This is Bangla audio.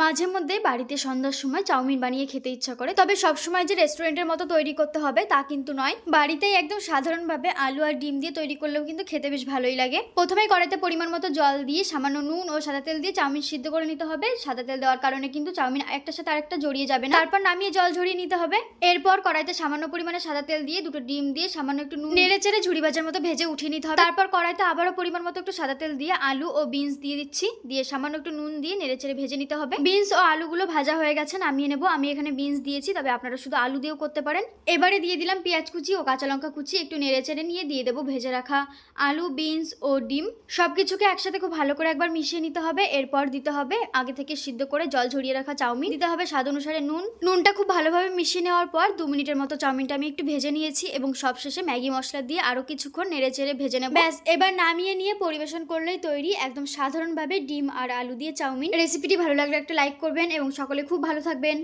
মাঝে মধ্যে বাড়িতে সন্ধ্যার সময় চাউমিন বানিয়ে খেতে ইচ্ছা করে, তবে সবসময় যে রেস্টুরেন্টের মতো তৈরি করতে হবে তা কিন্তু নয়। বাড়িতেই একদম সাধারণভাবে আলু আর ডিম দিয়ে তৈরি করলেও কিন্তু খেতে বেশ ভালোই লাগে। প্রথমেই কড়াইতে পরিমাণ মতো জল দিয়ে সামান্য নুন ও সাদা তেল দিয়ে চাউমিন সিদ্ধ করে নিতে হবে। সাদা তেল দেওয়ার কারণে কিন্তু চাউমিন একটার সাথে আরেকটা জড়িয়ে যাবে না। তারপর নামিয়ে জল ঝরিয়ে নিতে হবে। এরপর কড়াইতে সামান্য পরিমাণে সাদা তেল দিয়ে দুটো ডিম দিয়ে সামান্য একটু নুন নেড়ে চেড়ে ঝুড়ি ভাজার মতো ভেজে উঠিয়ে নিতে হবে। তারপর কড়াইতে আবারও পরিমাণ মতো একটু সাদা তেল দিয়ে আলু ও বিনস দিয়ে দিচ্ছি, দিয়ে সামান্য একটু নুন দিয়ে নেড়ে চেড়ে ভেজে নিতে হবে। বিনস ও আলুগুলো ভাজা হয়ে গেছে, নামিয়ে নেব। আমি এখানে বিনস দিয়েছি, তবে আপনারা শুধু আলু দিয়েও করতে পারেন। এবারে দিয়ে দিলাম পেঁয়াজ কুচি ও কাঁচা লঙ্কা কুচি, একটু নেড়ে চেড়ে নিয়ে দিয়ে দেবো ভেজে রাখা আলু, বিনস ও ডিম। সবকিছুকে একসাথে খুব ভালো করে একবার মিশিয়ে নিতে হবে। এরপর দিতে হবে আগে থেকে সিদ্ধ করে জল ঝরিয়ে রাখা চাউমিন, দিতে হবে স্বাদ অনুসারে নুন। নুনটা খুব ভালোভাবে মিশিয়ে নেওয়ার পর 2 মিনিটের মতো চাউমিনটা আমি একটু ভেজে নিয়েছি এবং সবশেষে ম্যাগি মশলা দিয়ে আরো কিছুক্ষণ নেড়ে চেড়ে ভেজে নেব। ব্যাস, এবার নামিয়ে নিয়ে পরিবেশন করলেই তৈরি একদম সাধারণভাবে ডিম আর আলু দিয়ে চাউমিন। রেসিপিটি ভালো লাগলে একটা লাইক করবেন এবং সকলে খুব ভালো থাকবেন।